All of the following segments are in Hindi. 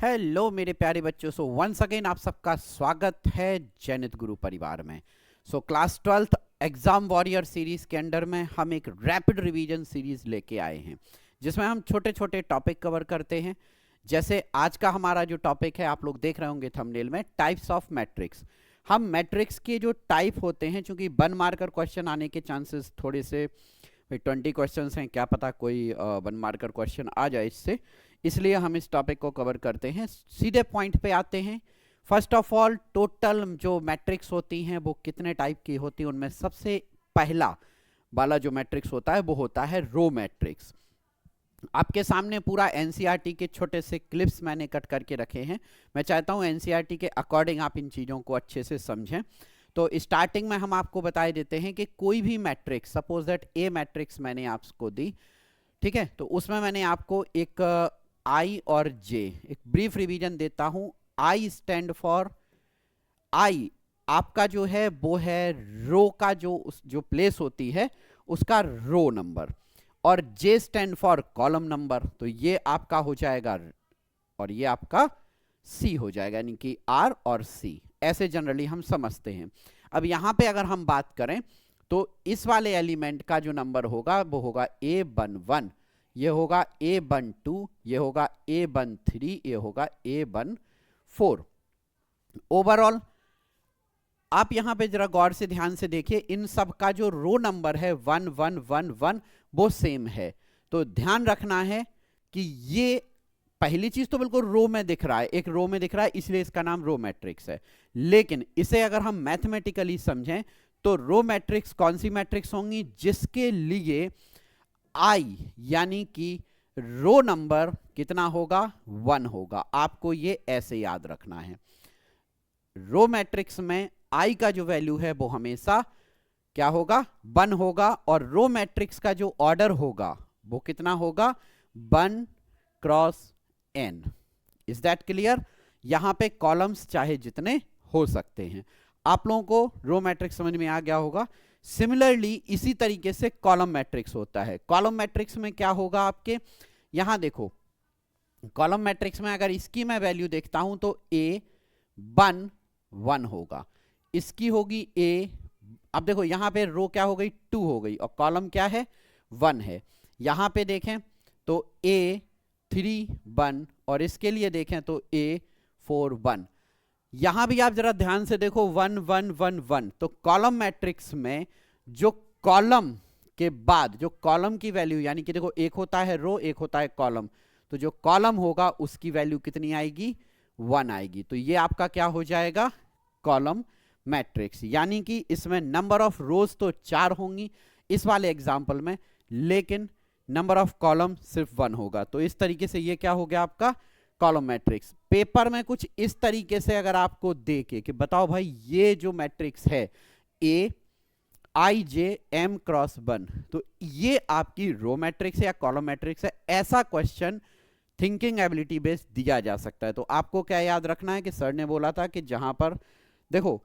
हेलो मेरे प्यारे बच्चों। वंस अगेन आप सबका स्वागत है जैनित गुरु परिवार में। Class 12th exam warrior series के अंडर में हम एक रैपिड रिवीजन सीरीज लेके आए हैं जिसमें हम छोटे छोटे टॉपिक कवर करते हैं। जैसे आज का हमारा जो टॉपिक है, आप लोग देख रहे होंगे थंबनेल में, टाइप्स ऑफ मैट्रिक्स। हम मैट्रिक्स के जो टाइप होते हैं, चूंकि 1 मार्कर क्वेश्चन आने के चांसेस थोड़े से, 20 क्वेश्चन हैं, क्या पता कोई 1 मार्कर क्वेश्चन आ जाए इससे, इसलिए हम इस टॉपिक को कवर करते हैं। सीधे पॉइंट पे आते हैं। फर्स्ट ऑफ ऑल, टोटल जो मैट्रिक्स होती हैं वो कितने टाइप की होती हैं, उनमें सबसे पहला वाला जो मैट्रिक्स होता है वो होता है रो मैट्रिक्स। आपके सामने पूरा एनसीईआरटी के छोटे से क्लिप्स मैंने कट करके रखे हैं। मैं चाहता हूं एनसीईआरटी के अकॉर्डिंग आप इन चीज़ों को अच्छे से समझें। तो स्टार्टिंग में हम आपको बताए देते हैं कि कोई भी matrix, suppose that A matrix मैंने आपको दी, ठीक है, तो उसमें मैंने आपको एक आई और जे, एक ब्रीफ रिवीजन देता हूं। आई स्टैंड फॉर, आई आपका जो है वो है रो का जो प्लेस होती है उसका रो नंबर, और जे स्टैंड फॉर कॉलम नंबर। तो ये आपका हो जाएगा और ये आपका सी हो जाएगा, यानी कि आर और सी, ऐसे जनरली हम समझते हैं। अब यहां पे अगर हम बात करें तो इस वाले एलिमेंट का जो नंबर होगा वो होगा A11, ये होगा A12, ये होगा A13, ये होगा A14। ओवरऑल आप यहां पे जरा गौर से ध्यान से देखिए, इन सब का जो रो नंबर है 1 1 1 1 वो सेम है। तो ध्यान रखना है कि ये पहली चीज तो बिल्कुल रो में दिख रहा है, एक रो में दिख रहा है, इसलिए इसका नाम रो मैट्रिक्स है। लेकिन इसे अगर हम मैथमेटिकली समझें तो रो मैट्रिक्स कौन सी मैट्रिक्स होंगी, जिसके लिए आई यानी कि रो नंबर कितना होगा, 1 होगा। आपको ये ऐसे याद रखना है। रो मैट्रिक्स में आई का जो वैल्यू है वो हमेशा क्या होगा, 1 होगा, और रो मैट्रिक्स का जो ऑर्डर होगा वो कितना होगा, 1 cross n। Is that clear? यहां पे कॉलम्स चाहे जितने हो सकते हैं। आप लोगों को रो मैट्रिक्स समझ में आ गया होगा। सिमिलरली इसी तरीके से कॉलम मैट्रिक्स होता है। कॉलम मैट्रिक्स में क्या होगा आपके, यहां देखो, कॉलम मैट्रिक्स में अगर इसकी मैं वैल्यू देखता हूं तो A1 1 होगा, इसकी होगी A, अब देखो यहां पे रो क्या हो गई, 2 हो गई, और कॉलम क्या है, 1 है। यहां पे देखें तो A3 1, और इसके लिए देखें तो A4 1। यहां भी आप जरा ध्यान से देखो, 1 1 1 1। तो कॉलम मैट्रिक्स में जो कॉलम के बाद जो कॉलम की वैल्यू, यानी कि देखो एक होता है रो, एक होता है कॉलम, तो जो कॉलम होगा उसकी वैल्यू कितनी आएगी, 1 आएगी। तो ये आपका क्या हो जाएगा, कॉलम मैट्रिक्स। यानी कि इसमें नंबर ऑफ रोज तो 4 होंगी इस वाले एग्जाम्पल में, लेकिन नंबर ऑफ कॉलम सिर्फ 1 होगा। तो इस तरीके से ये क्या हो गया आपका कॉलम मैट्रिक्स। पेपर में कुछ इस तरीके से अगर आपको देके कि बताओ भाई ये जो मैट्रिक्स है ए आई जे एम क्रॉस 1, तो ये आपकी रो मैट्रिक्स है या कॉलम मैट्रिक्स है, ऐसा क्वेश्चन थिंकिंग एबिलिटी बेस्ड दिया जा सकता है। तो आपको क्या याद रखना है कि सर ने बोला था कि जहां पर देखो,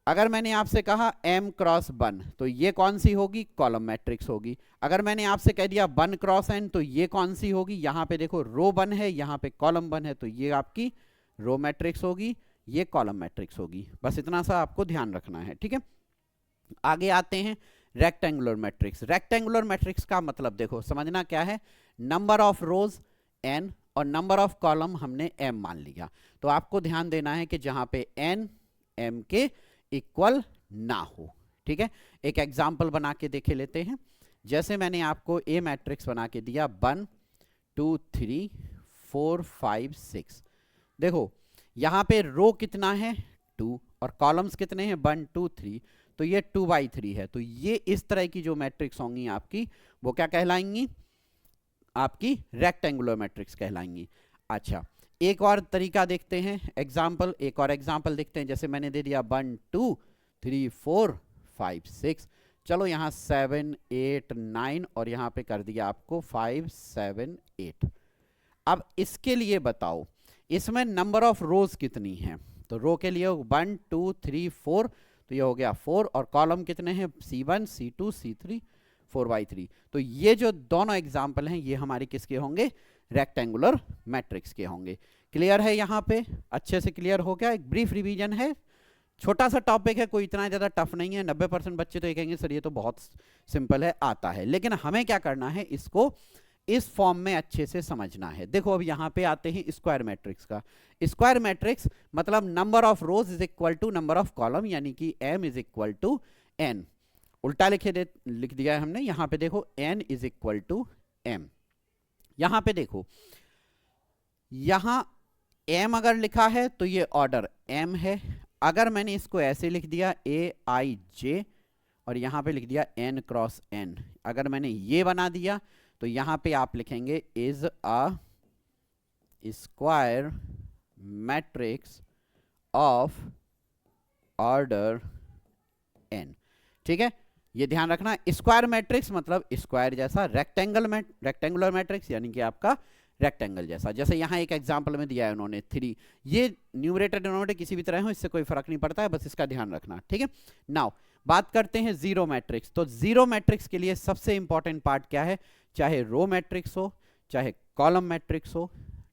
अगर मैंने आपसे कहा m क्रॉस 1, तो ये कौन सी होगी, कॉलम मैट्रिक्स होगी। अगर मैंने आपसे कह दिया 1 क्रॉस n, तो ये कौन सी होगी, यहां पे देखो रो 1 है, यहां पे कॉलम 1 है, तो ये आपकी रो मैट्रिक्स होगी, ये कॉलम मैट्रिक्स होगी। बस इतना सा आपको ध्यान रखना है, ठीक है। आगे आते हैं रेक्टेंगुलर मैट्रिक्स। रेक्टेंगुलर मैट्रिक्स का मतलब देखो समझना क्या है, नंबर ऑफ रोज n और नंबर ऑफ कॉलम हमने m मान लिया। तो आपको ध्यान देना है कि जहां पे n m के इक्वल ना हो, ठीक है। एक एग्जाम्पल बना के देखे लेते हैं। जैसे मैंने आपको ए मैट्रिक्स बना के दिया 1 2 3 4 5 6। देखो यहां पे रो कितना है, 2, और कॉलम्स कितने हैं, 1 2 3, तो ये 2/3 है। तो ये इस तरह की जो मैट्रिक्स होंगी आपकी, वो क्या कहलाएंगी, आपकी रेक्टेंगुलर मैट्रिक्स कहलाएंगी। अच्छा, एक और तरीका देखते हैं, एग्जाम्पल, एक और एग्जाम्पल देखते हैं। जैसे मैंने दे दिया 1 2 3 4 5 6, चलो यहाँ 7 8 9, और यहाँ पे कर दिया आपको 5 7 8। अब इसके लिए बताओ इसमें नंबर ऑफ रोज कितनी हैं, तो रो के लिए 1 2 3 4, तो ये हो गया 4, और कॉलम कितने हैं, C1 C2 C3 4/3। तो ये जो दोनों एग्जाम्पल हैं ये हमारे किसके होंगे, रेक्टेंगुलर मैट्रिक्स के होंगे। क्लियर है यहाँ पे? अच्छे से क्लियर हो गया? एक ब्रीफ रिवीजन है, छोटा सा टॉपिक है, कोई इतना ज़्यादा टफ नहीं है। 90% बच्चे तो ये कहेंगे सर ये तो बहुत सिंपल है, आता है, लेकिन हमें क्या करना है, इसको इस फॉर्म में अच्छे से समझना है। देखो अब यहाँ पे आते हैं स्क्वायर मैट्रिक्स का। स्क्वायर मैट्रिक्स मतलब number of rows is equal to number of column, यानी कि m is equal to n। उल्टा लिख दिया है हमने। यहाँ पे देखो n is equal to m। यहाँ पे देखो, यहाँ m अगर लिखा है तो ये ऑर्डर m है। अगर मैंने इसको ऐसे लिख दिया aij और यहाँ पे लिख दिया n क्रॉस n, अगर मैंने ये बना दिया तो यहाँ पे आप लिखेंगे is a square matrix of order n। ठीक है, ये ध्यान रखना। स्क्वायर मैट्रिक्स मतलब स्क्वायर जैसा, रेक्टेंगुलर मैट्रिक्स यानी कि आपका रेक्टेंगल जैसा। जैसे यहाँ एक एग्जांपल में दिया है उन्होंने 3, ये न्यूमरेटर डिनोमिनेटर किसी भी तरह हो, इससे कोई फर्क नहीं पड़ता है, बस इसका ध्यान रखना। ठीक है, नाउ बात करते हैं जीरो मैट्रिक्स। तो जीरो मैट्रिक्स के लिए सबसे इंपॉर्टेंट पार्ट क्या है, चाहे रो मैट्रिक्स हो चाहे कॉलम मैट्रिक्स हो,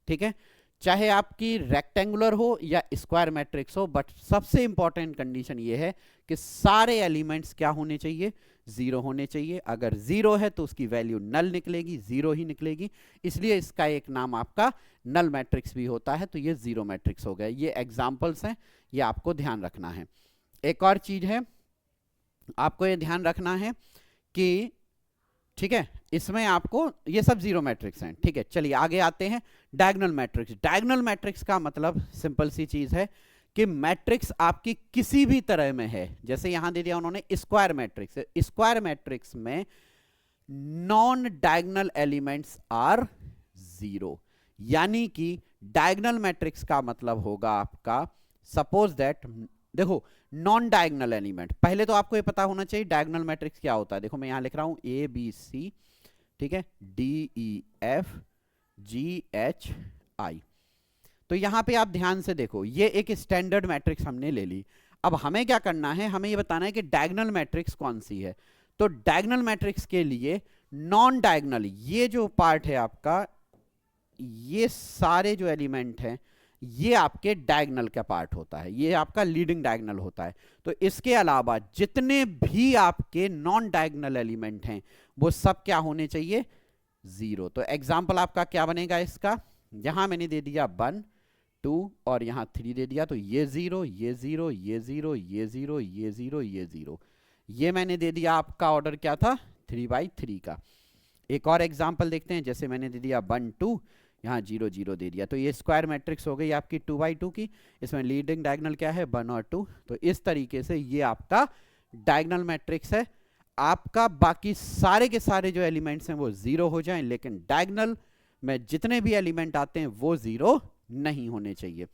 ठीक है, चाहे आपकी रेक्टेंगुलर हो या स्क्वायर मैट्रिक्स हो, बट सबसे इंपॉर्टेंट कंडीशन ये है कि सारे एलिमेंट्स क्या होने चाहिए, जीरो होने चाहिए। अगर जीरो है तो उसकी वैल्यू नल निकलेगी, जीरो ही निकलेगी, इसलिए इसका एक नाम आपका नल मैट्रिक्स भी होता है। तो ये जीरो मैट्रिक्स हो गया। ये एग्जांपल्स हैं, ये आपको ध्यान रखना है। एक और चीज है, आपको ये ध्यान रखना है कि ठीक है, इसमें आपको ये सब जीरो मैट्रिक्स हैं। ठीक है, चलिए आगे आते हैं। Diagonal matrix. डायगोनल मैट्रिक्स का मतलब सिंपल सी चीज है कि मैट्रिक्स आपकी किसी भी तरह में है। जैसे यहां दे दिया उन्होंने स्क्वायर मैट्रिक्स, स्क्वायर मैट्रिक्स में non diagonal elements are zero, यानी कि डायगोनल मैट्रिक्स का मतलब होगा आपका, सपोज दैट, देखो नॉन डायगोनल एलिमेंट, पहले तो आपको ये पता होना चाहिए डायगोनल मैट्रिक्स क्या होता है। देखो मैं यहां लिख रहा हूं ए बी सी, ठीक है, D E F G H I. तो यहां पे आप ध्यान से देखो, ये एक स्टैंडर्ड मैट्रिक्स हमने ले ली। अब हमें क्या करना है, हमें ये बताना है कि डायगोनल मैट्रिक्स कौन सी है। तो डायगोनल मैट्रिक्स के लिए नॉन डायगोनल, ये जो पार्ट है आपका, ये सारे जो एलिमेंट हैं ये आपके डायगोनल का पार्ट होता है, ये आपका लीडिंग डायगोनल होता है। तो इसके अलावा जितने भी आपके नॉन डायगोनल एलिमेंट हैं वो सब क्या होने चाहिए, जीरो। तो एग्जांपल आपका क्या बनेगा इसका, यहां मैंने दे दिया 1 2 और यहां 3 दे दिया, तो ये जीरो, ये जीरो, ये जीरो, ये जीरो, ये जीरो, ये जीरो, ये मैंने दे दिया। आपका ऑर्डर क्या था, 3/3 का। एक और एग्जांपल देखते हैं, जैसे मैंने दे दिया 1 2, यहाँ 0 0 दे दिया, तो ये स्क्वायर मैट्रिक्स हो गई आपकी 2/2 की। इसमें लीडिंग डायगोनल क्या है, 1 और 2। तो इस तरीके से ये आपका डायगोनल मैट्रिक्स है। आपका बाकी सारे के सारे जो एलिमेंट्स हैं वो जीरो हो जाएं, लेकिन डायगोनल में जितने भी एलिमेंट आते हैं वो जीरो नहीं होने चाहिए।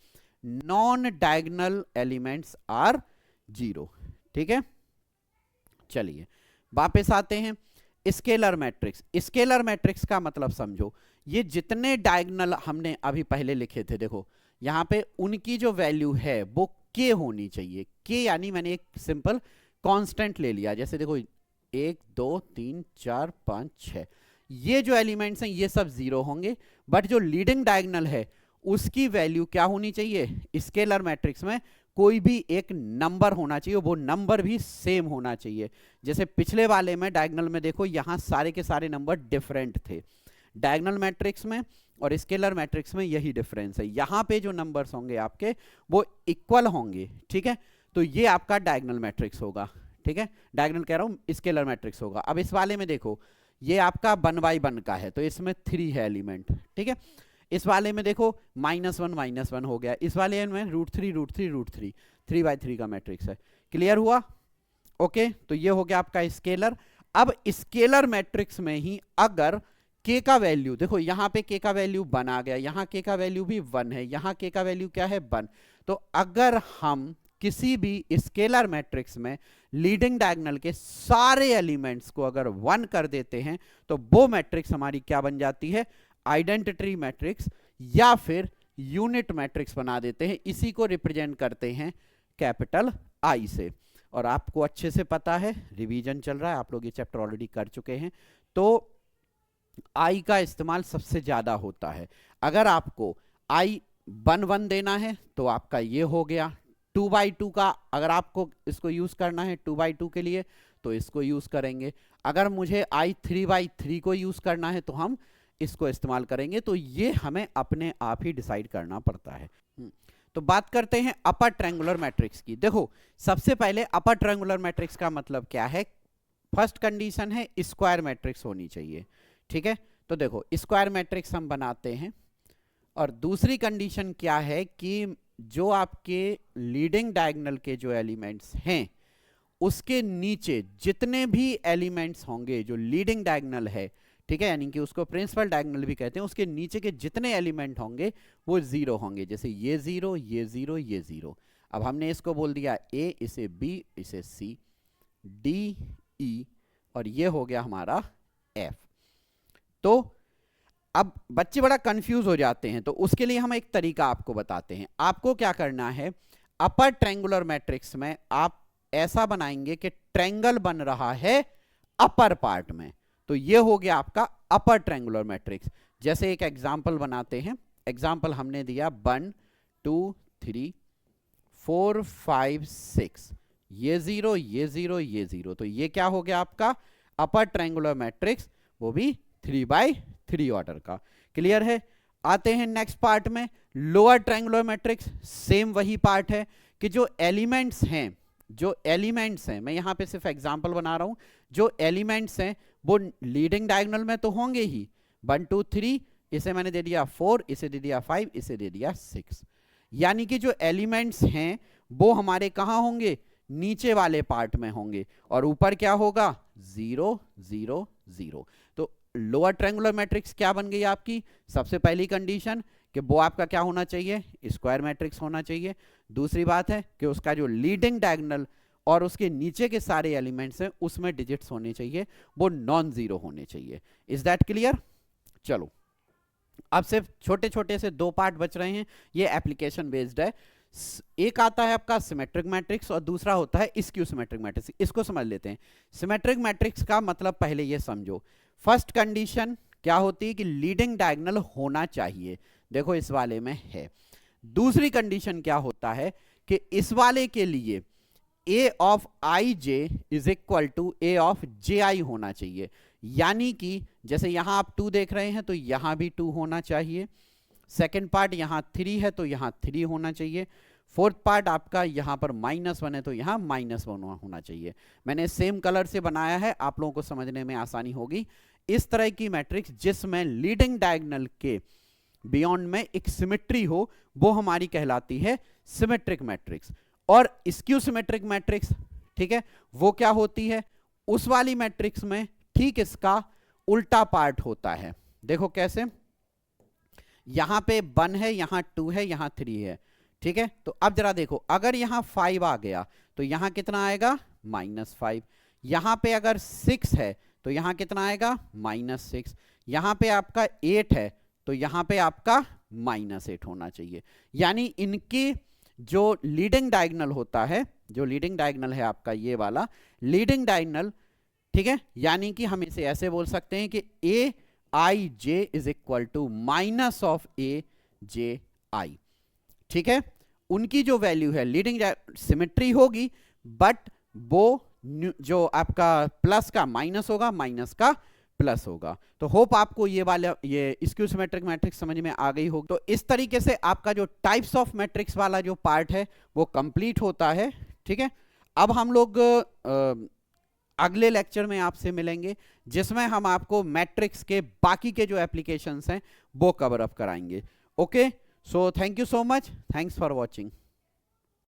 Non diagonal elements are zero. ठीक है, चलिए वापस आते हैं। Scalar matrix. स्केलर मैट्रिक्स का मतलब समझो, ये जितने डायगोनल हमने अभी पहले लिखे थे, देखो यहां पे उनकी जो वैल्यू है वो k होनी चाहिए। k यानी मैंने एक सिंपल कांस्टेंट ले लिया, जैसे देखो 1 2 3 4 5 6, ये जो एलिमेंट्स हैं ये सब जीरो होंगे, बट जो लीडिंग डायगोनल है उसकी वैल्यू क्या होनी चाहिए, स्केलर मैट्रिक्स में कोई भी एक नंबर होना चाहिए, वो नंबर भी सेम होना चाहिए। जैसे पिछले वाले में डायगोनल में देखो यहां सारे के सारे नंबर डिफरेंट थे, डायगोनल मैट्रिक्स में और स्केलर मैट्रिक्स में यही डिफरेंस है। यहां पे जो नंबर्स होंगे आपके वो इक्वल होंगे। ठीक है, तो ये आपका डायगोनल मैट्रिक्स होगा। ठीक है, डायगोनल कह रहा हूं, स्केलर मैट्रिक्स होगा। अब इस वाले में देखो ये आपका 1/1 का है, तो इसमें 3 है एलिमेंट। ठीक है, इस वाले में देखो -1 हो गया, इस वाले में √3 √3 √3, 3/3 का मैट्रिक्स है। क्लियर हुआ? ओके, तो ये हो गया आपका स्केलर। अब स्केलर मैट्रिक्स में ही अगर k का वैल्यू, देखो यहां पे k का वैल्यू 1 आ गया, यहां k का वैल्यू भी 1 है, यहां k का वैल्यू क्या है 1, तो अगर हम किसी भी स्केलर मैट्रिक्स में लीडिंग डायगोनल के सारे एलिमेंट्स को अगर 1 कर देते हैं तो वो मैट्रिक्स हमारी क्या बन जाती है, आइडेंटिटी मैट्रिक्स या फिर यूनिट मैट्रिक्स बना देते हैं। इसी को रिप्रेजेंट करते हैं कैपिटल I से। और आपको अच्छे से पता है, रिवीजन चल रहा है, आप लोग ये चैप्टर ऑलरेडी कर चुके हैं, तो आई का इस्तेमाल सबसे ज्यादा होता है। अगर आपको आई 1 1 देना है तो आपका ये हो गया। 2/2 का अगर आपको इसको यूज करना है 2/2 के लिए तो इसको यूज करेंगे। अगर मुझे आई 3/3 को यूज करना है तो हम इसको इस्तेमाल करेंगे। तो ये हमें अपने आप ही डिसाइड करना पड़ता है। तो बात करते हैं अपर ट्रायंगुलर मैट्रिक्स की। देखो सबसे पहले अपर ट्रायंगुलर मैट्रिक्स का मतलब क्या है। फर्स्ट कंडीशन है स्क्वायर मैट्रिक्स होनी चाहिए, ठीक है। तो देखो स्क्वायर मैट्रिक्स हम बनाते हैं। और दूसरी कंडीशन क्या है कि जो आपके लीडिंग डायगोनल के जो एलिमेंट्स हैं उसके नीचे जितने भी एलिमेंट्स होंगे जो लीडिंग डायगोनल है, ठीक है, यानी कि उसको प्रिंसिपल डायगोनल भी कहते हैं, उसके नीचे के जितने एलिमेंट होंगे वो जीरो होंगे। जैसे ये जीरो, ये जीरो, ये जीरो। अब हमने इसको बोल दिया ए, इसे बी, इसे सी, डी, ई और ये हो गया हमारा एफ। तो अब बच्चे बड़ा कंफ्यूज हो जाते हैं, तो उसके लिए हम एक तरीका आपको बताते हैं। आपको क्या करना है, अपर ट्रायंगुलर मैट्रिक्स में आप ऐसा बनाएंगे कि ट्रायंगल बन रहा है अपर पार्ट में, तो ये हो गया आपका अपर ट्रायंगुलर मैट्रिक्स। जैसे एक एग्जांपल बनाते हैं। एग्जांपल हमने दिया 1 2 3 4 5 6, ये जीरो, ये जीरो, ये जीरो। तो ये क्या हो गया आपका अपर ट्रायंगुलर मैट्रिक्स, वो भी 3/3 ऑर्डर का। क्लियर है। आते हैं नेक्स्ट पार्ट में, लोअर ट्रायंगुलर मैट्रिक्स। सेम वही पार्ट है कि जो एलिमेंट्स हैं, मैं यहां पे सिर्फ एग्जांपल बना रहा हूं, जो एलिमेंट्स हैं वो लीडिंग डायगोनल में तो होंगे ही। 1 2 3, इसे मैंने दे दिया 4, इसे दे दिया 5, इसे दे दिया 6। यानी कि जो एलिमेंट्स हैं वो हमारे कहां होंगे, नीचे वाले पार्ट में होंगे। और ऊपर क्या होगा, 0 0 0। तो लोअर ट्रायंगुलर मैट्रिक्स क्या बन गई आपकी, सबसे पहली कंडीशन कि वो आपका क्या होना चाहिए, स्क्वायर मैट्रिक्स होना चाहिए। दूसरी बात है कि उसका जो लीडिंग डायगोनल और उसके नीचे के सारे एलिमेंट्स हैं उसमें डिजिट्स होने चाहिए, वो नॉन जीरो होने चाहिए। Is that clear. चलो अब सिर्फ छोटे छोटे से 2 पार्ट बच रहे हैं, ये एप्लीकेशन बेस्ड है। एक आता है आपका सिमेट्रिक मैट्रिक्स और दूसरा होता है स्क्यू सिमेट्रिक मैट्रिक्स। इसको समझ लेते हैं। सिमेट्रिक मैट्रिक्स का मतलब पहले ये समझो। फर्स्ट कंडीशन क्या होती है कि लीडिंग डायगोनल होना चाहिए, देखो इस वाले में है। दूसरी कंडीशन क्या होता है कि इस वाले के लिए a of i j is equal to a of j i होना चाहिए। यानी कि जैसे यहां आप 2 देख रहे हैं तो यहां भी 2 होना चाहिए। सेकेंड पार्ट यहां 3 है तो यहां 3 होना चाहिए। फोर्थ पार्ट आपका यहां पर -1 है तो यहां -1 होना चाहिए। मैंने सेम कलर से बनाया है, आप लोगों को समझने में आसानी होगी। इस तरह की मैट्रिक्स जिसमें लीडिंग डायगोनल के बियॉन्ड में एक सिमेट्री हो, वो हमारी कहलाती है सिमेट्रिक मैट्रिक्स। और स्क्यू सिमेट्रिक मैट्रिक्स, ठीक है, वो क्या होती है, उस वाली मैट्रिक्स में ठीक इसका उल्टा पार्ट होता है। देखो कैसे, यहां पे 1 है, यहां 2 है, यहां 3 है, ठीक है। तो अब जरा देखो, अगर यहां 5 आ गया तो यहां कितना आएगा, -5। यहां पे अगर 6 है तो यहां कितना आएगा, -6। यहां पे आपका 8 है तो यहां पे आपका -8 होना चाहिए। यानी इनकी जो लीडिंग डायगोनल होता है, जो लीडिंग डायगोनल है आपका ये वाला लीडिंग डायगोनल, ठीक है, यानी कि हम इसे ऐसे बोल सकते हैं कि a i j is equal to minus of a j i, ठीक है। उनकी जो वैल्यू है, लीडिंग सिमेट्री होगी बट वो जो आपका प्लस का माइनस होगा, माइनस का प्लस होगा। तो होप आपको ये वाला ये स्क्यू सिमेट्रिक मैट्रिक्स समझ में आ गई होगी। तो इस तरीके से आपका जो टाइप्स ऑफ मैट्रिक्स वाला जो पार्ट है वो कंप्लीट होता है, ठीक है। अब हम लोग अगले लेक्चर में आपसे मिलेंगे जिसमें हम आपको मैट्रिक्स के बाकी के जो एप्लीकेशंस हैं वो कवर अप कराएंगे। Okay, so thank you so much, thanks for watching.